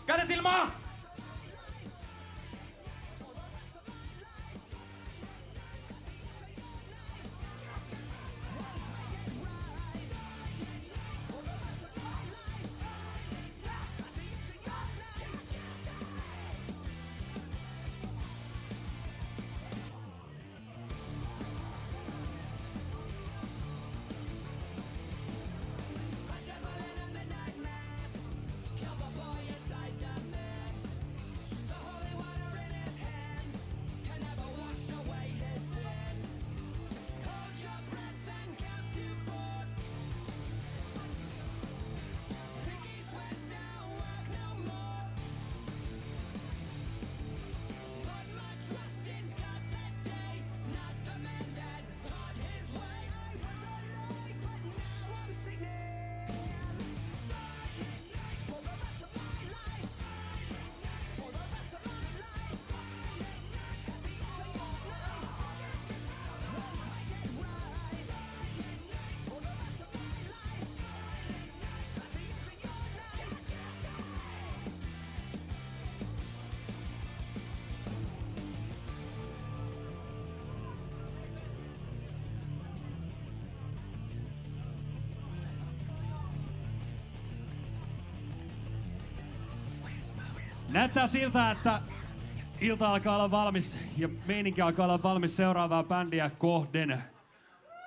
Kädet ilmaan! Näyttää siltä, että ilta alkaa olla valmis ja meininki alkaa olla valmis seuraavaa bändiä kohden.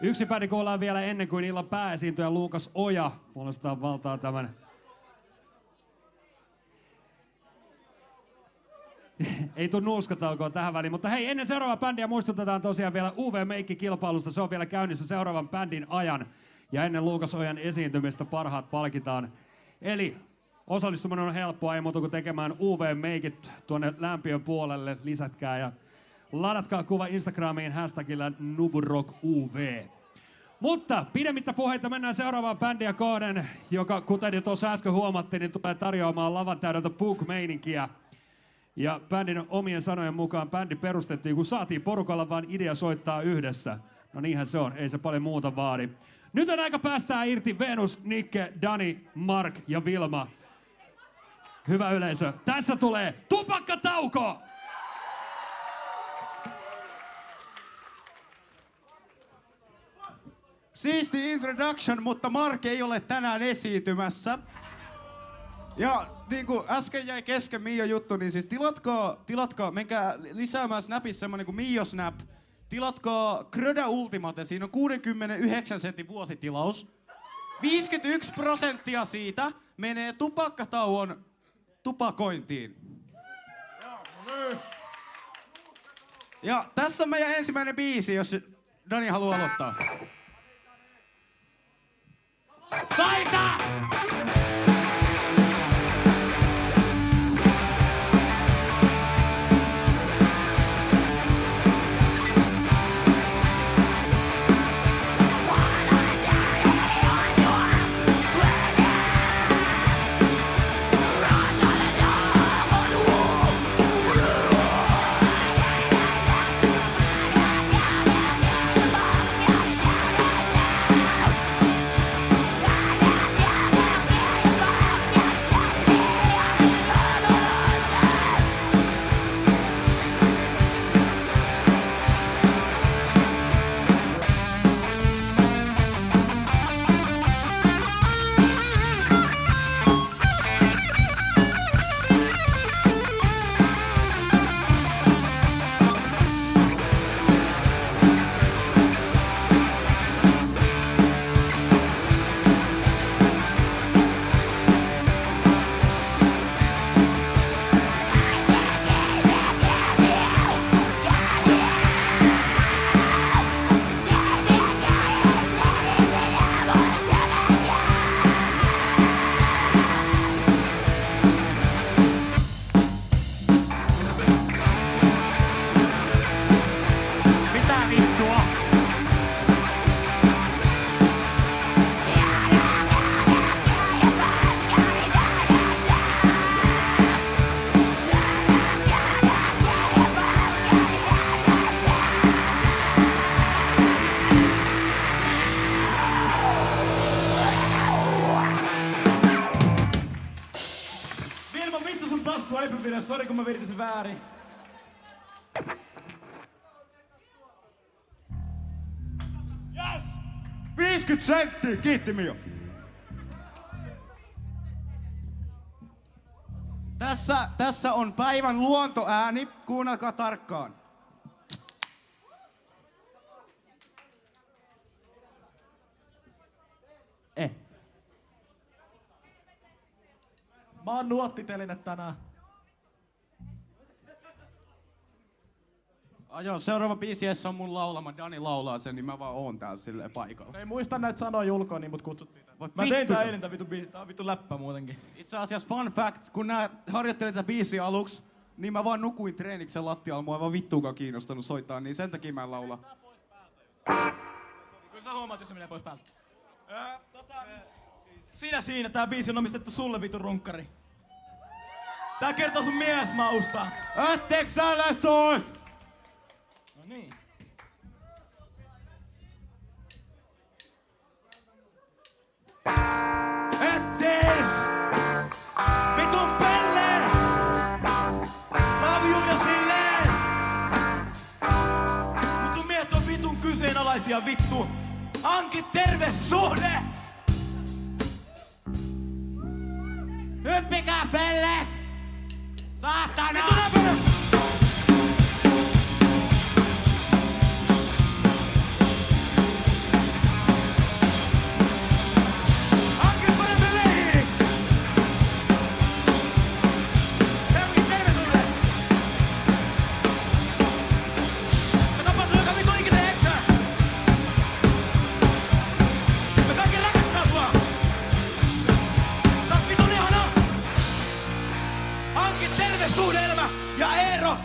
Yksi bändi kuullaan vielä ennen kuin illan pääesiintyjä Luukas Oja puolestaan valtaa tämän. Ei tuu nuuskataukoa tähän väliin, mutta hei, ennen seuraavaa bändiä muistutetaan tosiaan vielä UV-meikki-kilpailusta. Se on vielä käynnissä seuraavan bändin ajan. Ja ennen Luukas Ojan esiintymistä parhaat palkitaan. Eli osallistuminen on helppoa, ei muuta kuin tekemään UV-meikit tuonne lämpiön puolelle. Lisätkää ja ladatkaa kuva Instagramiin hashtagillä NubRockUV. Mutta pidemmittä puheita mennään seuraavaan bändiä kohden, joka kuten jo tuossa äsken huomattiin, niin tulee tarjoamaan lavan täydeltä punk-meininkiä. Ja bändin omien sanojen mukaan bändi perustettiin, kun saatiin porukalla vaan idea soittaa yhdessä. No niinhän se on, ei se paljon muuta vaadi. Nyt on aika päästää irti Venus, Nikke, Dani, Mark ja Vilma. Hyvä yleisö, tässä tulee tupakkatauko! Siisti introduction, mutta Mark ei ole tänään esiintymässä. Ja niin kuin äsken jäi kesken Mio juttu, niin siis tilatkaa, menkää lisäämään Snapissa semmonen kuin Mio Snap. Tilatkaa Krödä Ultimate, siinä on 69 sentin vuositilaus. 51% siitä menee tupakkatauon tupakointiin. Ja tässä on meidän ensimmäinen biisi, jos Dani haluaa aloittaa. Soita! Ilman vittu sun passu epivideo, sori kun mä viritin sen väärin. Yes! 50 senttiä, kiitti Mio. Tässä on päivän luontoääni, kuunnelkaa tarkkaan. Mä oon nuottiteline tänään. Joo, seuraava biisi on mun laulama, Dani laulaa sen, niin mä vaan oon täällä silleen paikalla. Se ei muista näitä sanoja ulkoa, niin mut kutsuttiin tänne. Mä tein tää eilen tää vittu biisi, tää on vittu läppä muutenkin. Itse asiassa fun fact, kun nää harjoittelit tätä biisiä aluksi, niin mä vaan nukuin treeniksen lattialla, mua ei vaan vittuukaan kiinnostanut soittaa, niin sen takia mä en laula. Kyllä sä huomaat, jos se menee pois päältä. Siinä, tää biisi on omistettu sulle vittu runkkari. Tää kertoo sun miesmausta. Etteikö sä lähtöis? No niin. Etteis! Vitun pelle! Love you ja silleen! Mut sun miehet on vitun kyseenalaisia vittu! Hanki terve suhde! Hyppikää pellet! Saatana! Vittu näpälä!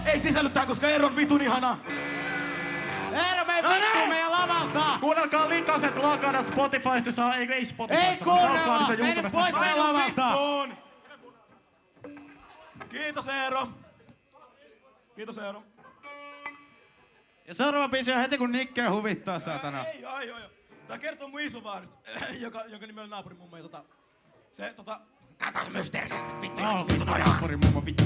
Ei sisälly tää, koska Eero on vitun ihana! Eero, mene vittuun meidän lavalta! Kuunnelkaa likaset lakanat Spotifysta, saa ei Spotifysta. Ei kuunnella! Mene pois meidän lavalta! Kiitos Eero! Kiitos Eero! Ja seuraava biisi on heti kun Nikke huvittaa, saatana. Ei. Tää kertoo mun isovaarista, jonka nimi oli naapurin mummo. Katos mysteerisesti vittu. Vittu naapurin mummo vittu.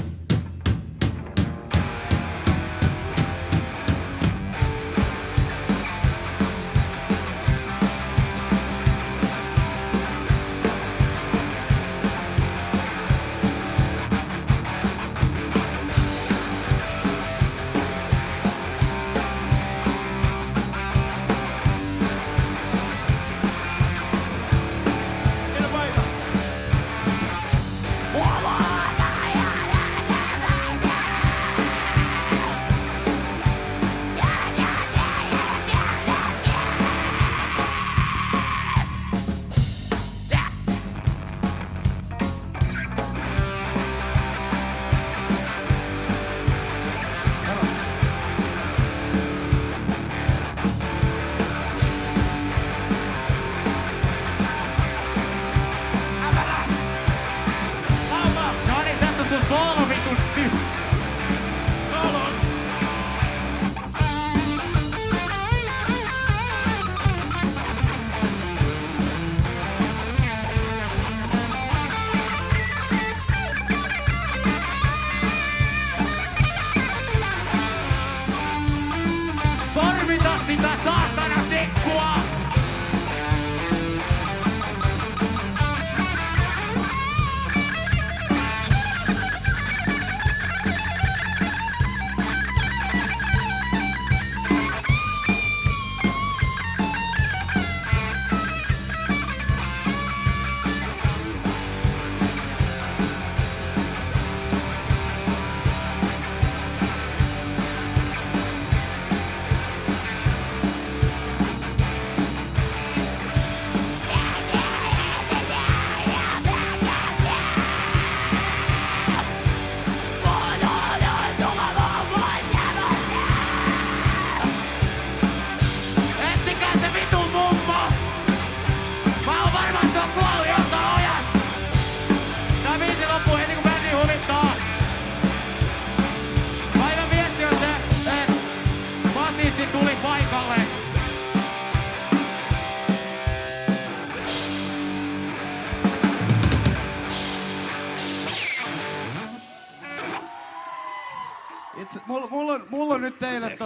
Mulla on nyt teille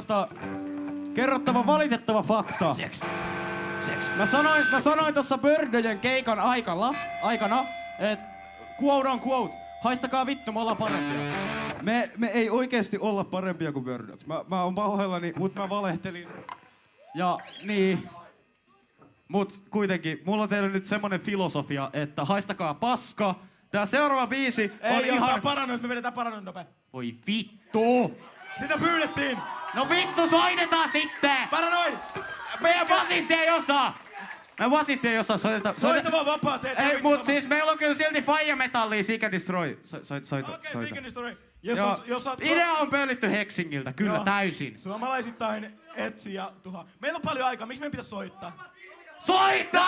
kerrottava valitettava fakta. Mä sanoin tuossa Bördöjen keikan aikana, että quote on quote, haistakaa vittu, me ollaan parempia. Me ei oikeesti olla parempia kuin Bördöt. Mä oon pahoillani, mut mä valehtelin. Ja niin. Mut kuitenkin, mulla on teille nyt semmonen filosofia, että haistakaa paska. Tää seuraava biisi on Ei, ihan... paranoid, me vedetään paranoid nopea. Voi vittu! Sitä pyydettiin! No vittu, soitetaan sitten! Paranoid! Meidän basisti ei osaa! Soita vaan vapaa, teet Ei, mut siis meillä on kyllä silti Fire-metallia Seek and Destroy. Soita. Okei, Seek and Destroy. Joo. Idea on pöllitty Helsingiltä, kyllä Joo. täysin. Suomalaisittain etsi ja tuhaa. Meillä on paljon aikaa, miksi meidän pitäisi soittaa? Soita!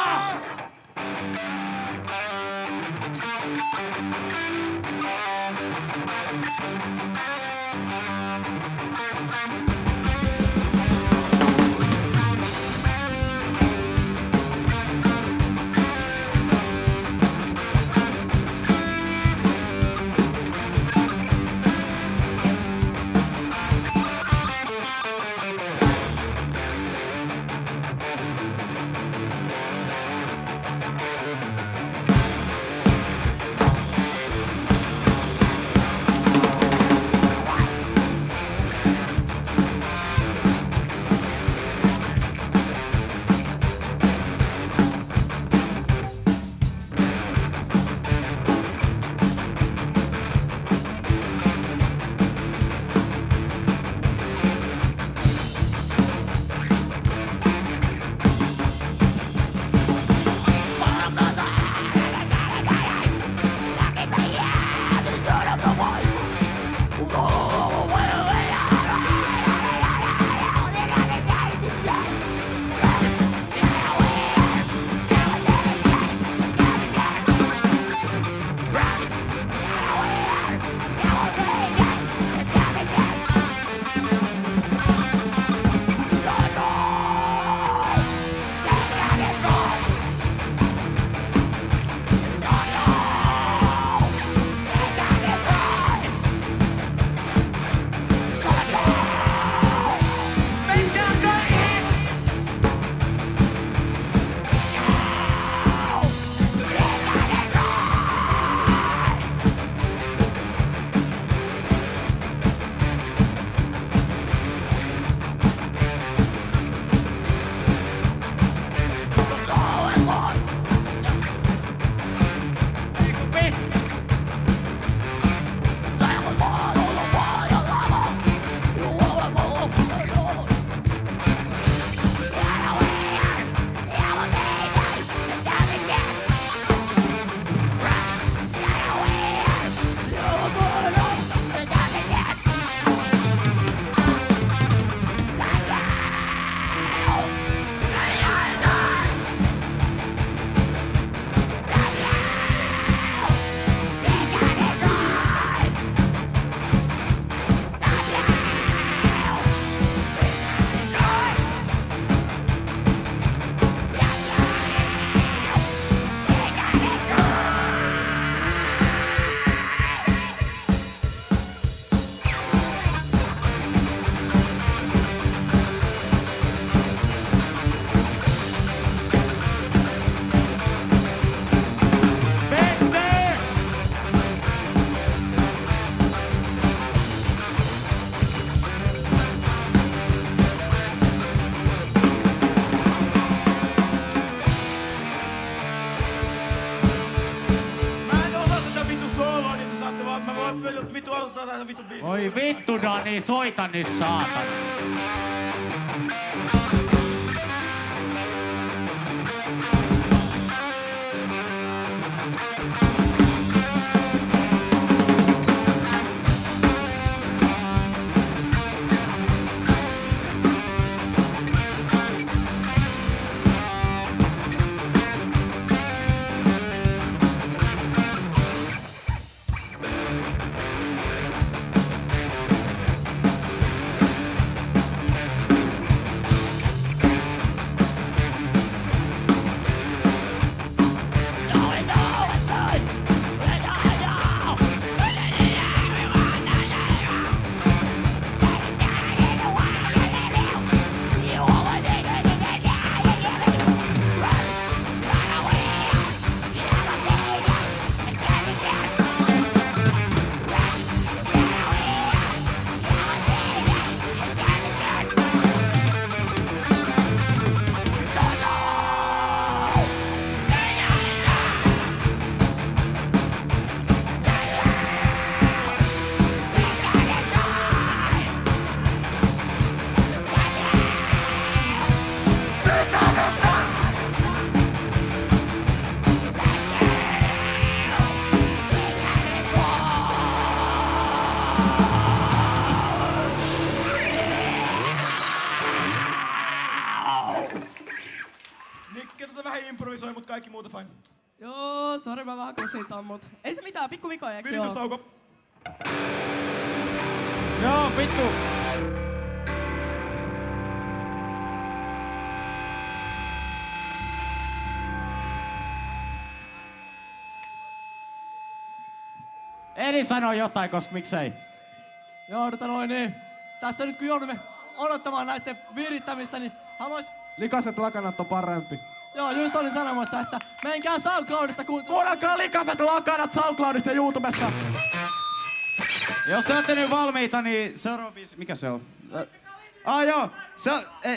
Oi vittu Dani, soita nyt saatana. kaikki muuta fine. Joo, sori mä vähän kusitan, mut ei se mitään, pikku vikoja, eiks joo? Viritystauko. Joo, vittu. Eri sanoo jotain, koska miksei. Joo, niin. Tässä nyt kun joudumme odottamaan näiden virittämistä, niin haluais... Likaset lakanat on parempi. Joo, just olin sanomassa, että menkää SoundCloudista Kuunnelkaa likaset lakanat SoundCloudista ja YouTubesta. Jos te olette nyt valmiita, niin seuraava biisi... Mikä se on? Joo,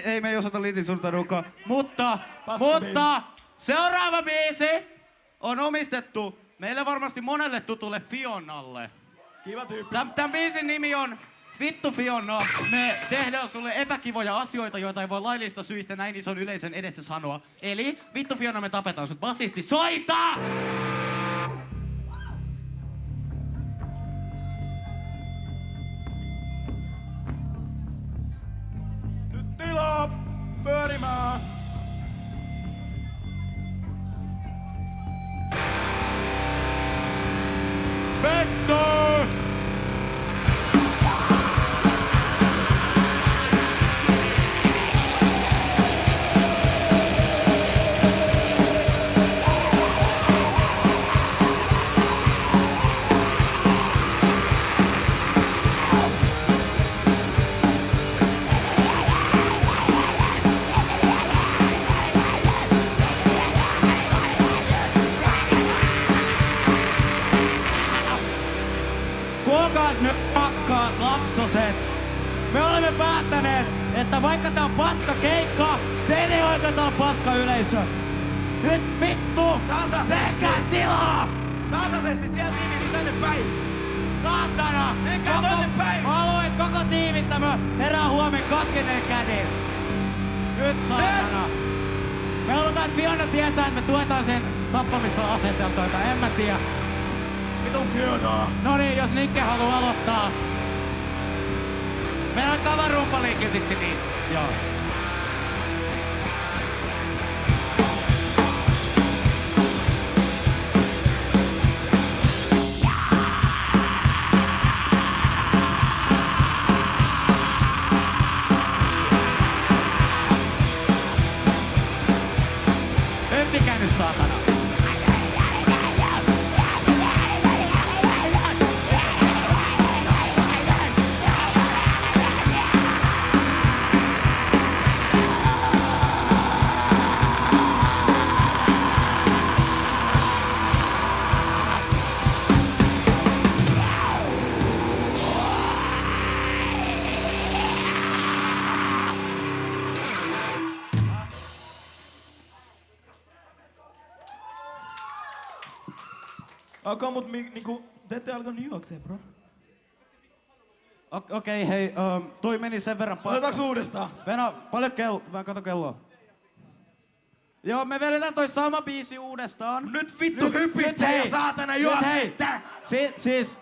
ei me ei osata liitin suunnitelmaa, mutta seuraava biisi on omistettu meille varmasti monelle tutulle Fionalle. Kiva tyyppi. Tän biisin nimi on Vittu Fiona. Me tehdään sulle epäkivoja asioita, joita ei voi laillista syistä näin ison yleisön edessä sanoa. Eli Vittu Fiona, me tapetaan sut. Basisti, soita! Nyt tilaa pyörimään. Petto! Kuulkaas nyt rakkaat lapsoset. Me olemme päättäneet, että vaikka tää on paska keikka, teille ei oikein tää on paska yleisö. Nyt vittu! Tehkää tilaa! Tasaisesti sieltä ihmisiä tänne päin. Saatana! Menkää tonne päin! Alueet koko tiivistämö herää huomen katkeneen kädin. Nyt saatana! Me halutaan, että Fiona tietää, että me tuetaan sen tappamista aseteltoita. En mä tiedä. Vitun Fionaa. Noniin, jos Nikke haluu aloittaa. Meillä on kavarumpaliin kiltisti niin. Joo. Höppikää nyt saatana. Okay, mut niinku, te ette alkanut juoksee, bro. Okei, hei, toi meni sen verran paska. Otetaanko uudestaan? Venä, paljon kello, mä kato kelloa. Joo, me vedetään toi sama biisi uudestaan. Nyt vittu hypitte ja saatana juoksette! Siis,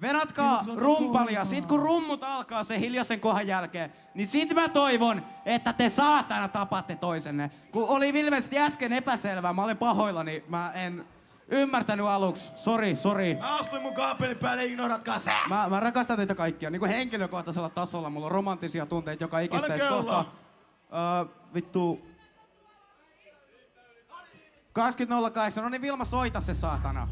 venatkaa rumpalia. Sit kun rummut alkaa sen hiljaisen kohan jälkeen, niin sit mä toivon, että te saatana tapatte toisenne. Kun oli ilmeisesti äsken epäselvää, mä olin pahoillani, mä en ymmärtänyt aluksi. Sori. Mä astuin mun kaapelin päälle, ignoratkaa sä! Mä rakastan teitä kaikkia. Niin kuin henkilökohtaisella tasolla mulla on romanttisia tunteita joka ikistä Paljon kelloa? kohtaa. Vittu. 20.08. No niin Vilma, soita se saatana.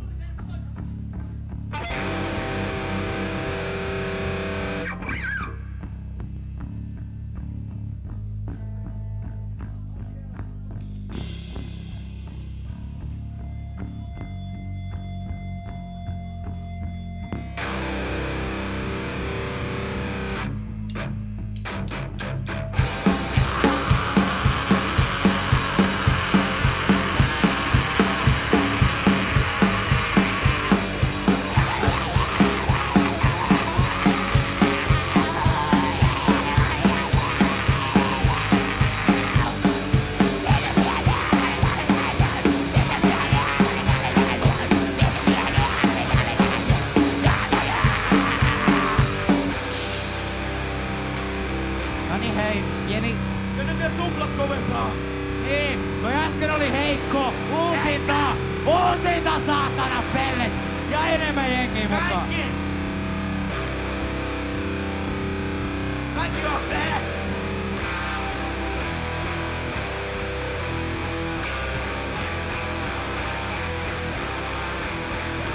siitä saatana pellet ja enemmän jengiä mukaan. Kaikki! Kaikki juoksee!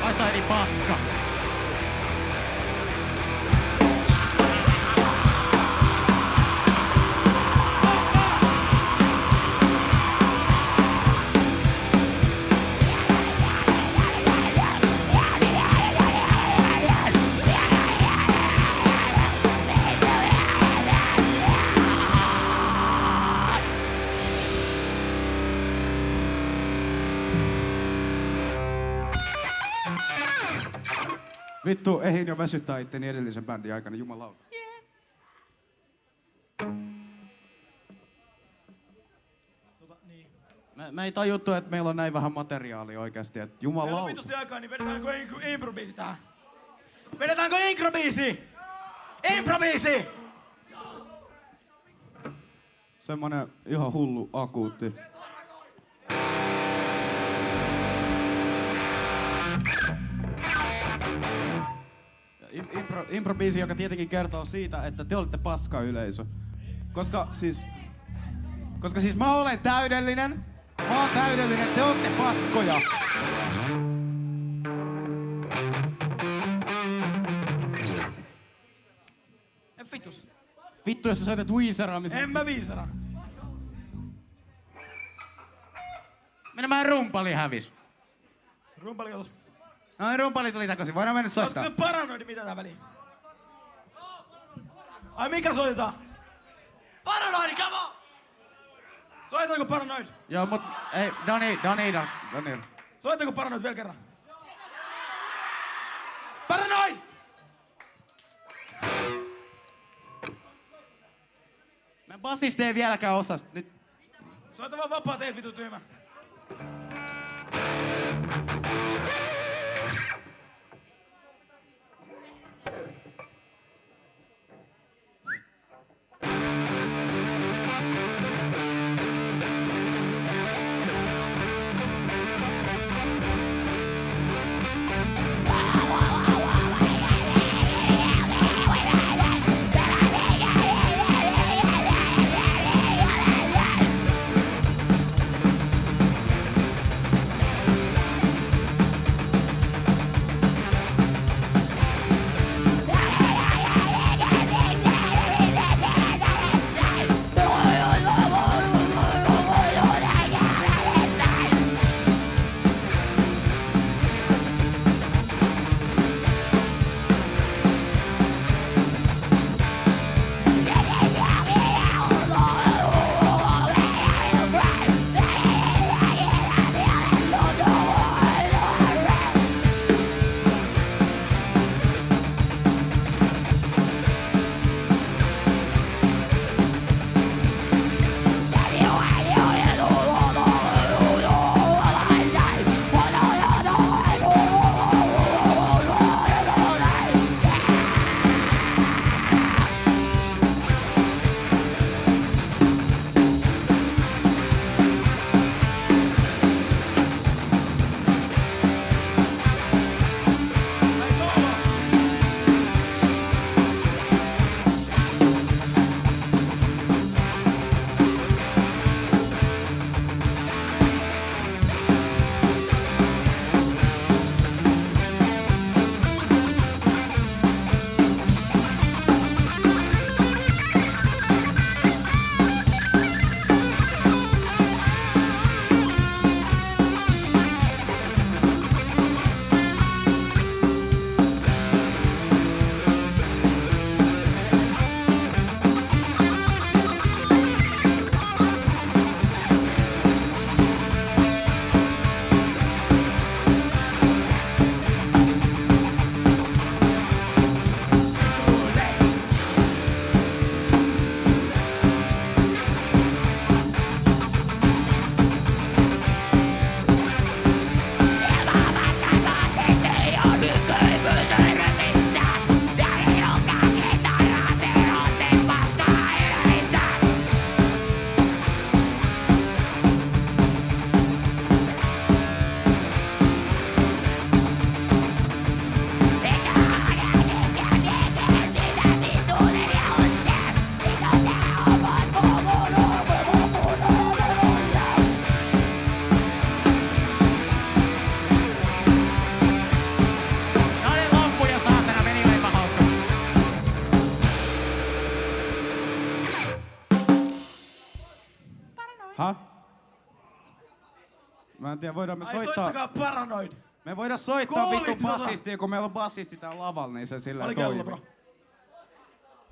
Haista eri paska. Vittu, ehin jo väsyttää itteni edellisen bändin aikana, jumalauta. Niin. Me ei tajuttu, että meillä on näin vähän materiaalia oikeasti, että Meillä on jumalauta. vitusti aikaa, niin vedetäänkö improbiisi tähän? Vedetäänkö improbiisi? Improbiisi! Semmonen ihan hullu akuutti. Improbiisi, joka tietenkin kertoo siitä, että te olette paska yleisö. Koska siis mä olen täydellinen. Mä oon täydellinen, te olette paskoja. Vitus. Vittu, jos sä soitat Weezeraamisen. En mä viisara. Menemään rumpali hävis. Rumpali otos. No rumpali tuli takaisin, voidaan mennä Ootko soittaa. se paranoidi mitä tää väliin? Ai mikä soitetaan? Paranoidi, come on! Soitetaanko paranoid? Joo, mut ei, Doni. Soitetaanko paranoid vielä kerran? Paranoid! Mä bassista ei vieläkään osaa. Nyt Soita vaan vapaa teet vitu tyhmä. Ha? Mä en tiedä, voidaan me Ai soittaa... soittakaa Paranoid. Me voidaan soittaa Kuulit vittu tota? bassistia, kun meillä on bassisti täällä lavalla, niin se sillä Oli toimii. kello, bro.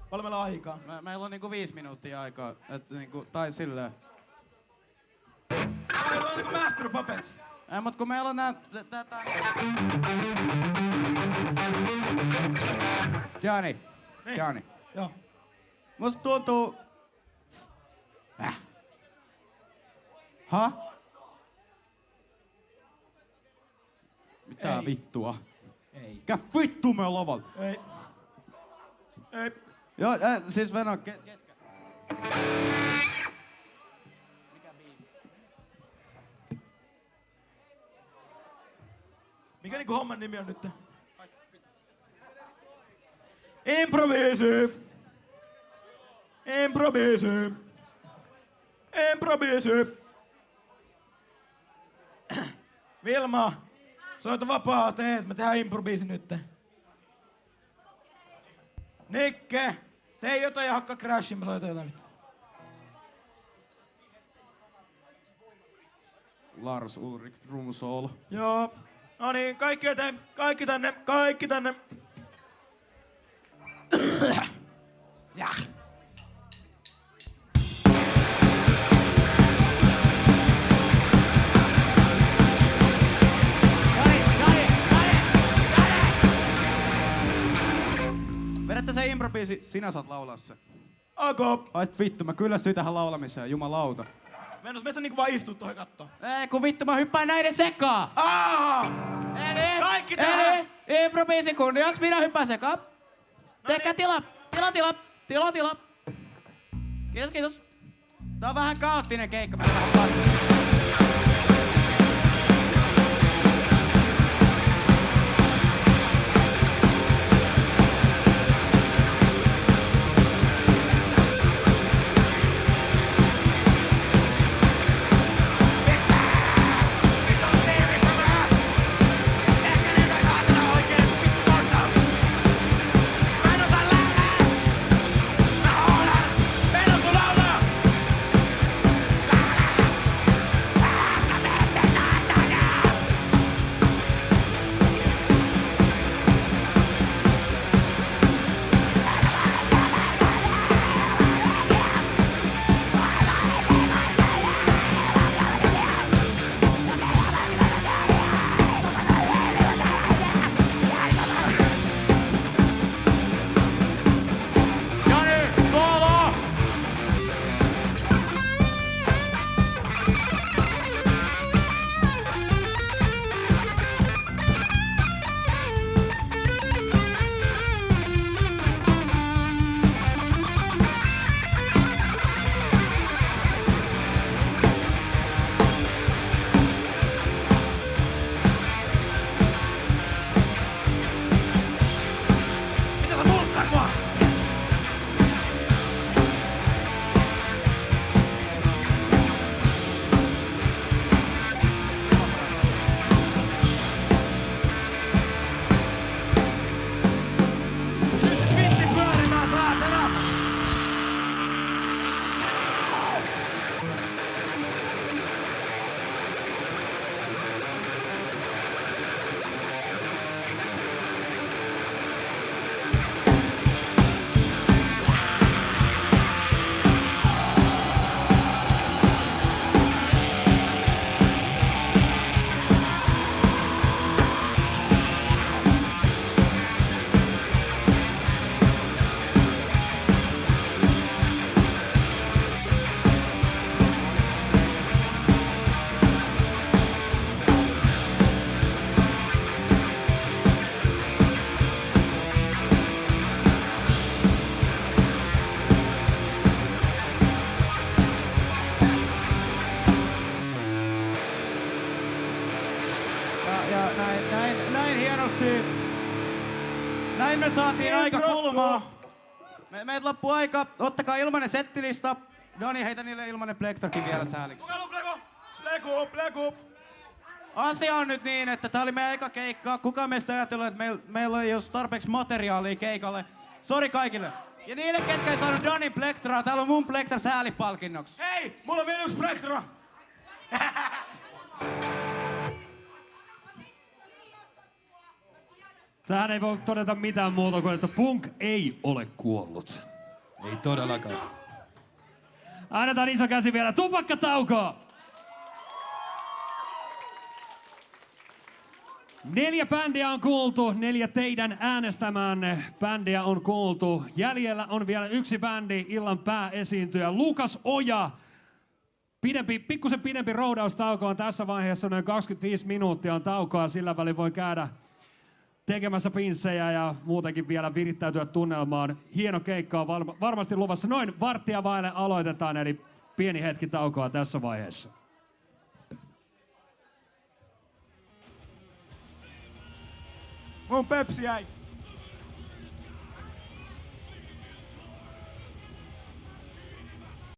Paljon meillä on aikaa? Meillä on niinku 5 minuuttia aikaa, et niinku, tai silleen. Meillä on niinku Master Puppets. Ei, mut kun meillä on nää... Jani, Niin. Jani. Joo. Musta tuntuu... Ha? Mitä Ei. vittua? Ei. Mikä vittu me on lavalla? Ei. Ei. Joo, siis Venä, ketkä? Mikä niinku homman nimi on nyt? Improvisi! Improvisi! Improvisi! Vilma, soita vapaa teet, me tehdään improbiisi nyt. Nikke, tee jotain ja hakka crashin, mä soitan jotain vittu. Lars Ulrik drumsolo. Joo. No niin, kaikki eteen, kaikki tänne, kaikki tänne. Ja. Vedätte se improbiisi, sinä saat laulaa se. Ok. Ait vittu, mä kyllästyin tähän laulamiseen, jumalauta. Mennäs metsä niinku vaan istuu tuohon kattoon. Ei kun vittu, mä hyppään näiden sekaan! Eli, Kaikki tähän! eli, improbiisi kunniaksi, minä hyppään sekaan. Tehkää tila. Kiitos. Tää on vähän kaoottinen keikka, mä vähän paskaa. Näin me saatiin aika kulmaa. Meiltä loppuu aika. Ottakaa ilmanen settilista. Doni, heitä niille ilmanen plektrakin vielä sääliksi. Pleku. Asia on nyt niin, että tää oli meidän eka keikka. Kukaan meistä ajatellut, että meillä ei ole tarpeeksi materiaalia keikalle. Sori kaikille. Ja niille, ketkä ei saanut Danin plektraa, täällä on mun plektra säälipalkinnoksi. Hei, mulla on vielä yksi plektra. Tähän ei voi todeta mitään muuta kuin, että Punk ei ole kuollut. Ei todellakaan. Annetaan iso käsi vielä tupakkataukoa! 4 bändiä on kuultu, 4 teidän äänestämään bändiä on kuultu. Jäljellä on vielä yksi bändi, illan pääesiintyjä Lukas Oja. Pikkusen pidempi roudaustauko on tässä vaiheessa, noin 25 minuuttia on taukoa. Sillä välin voi käydä tekemässä pinssejä ja muutenkin vielä virittäytyä tunnelmaan. Hieno keikka on varmasti luvassa. Noin varttia vaille aloitetaan, eli pieni hetki taukoa tässä vaiheessa. Mun Pepsi jäi.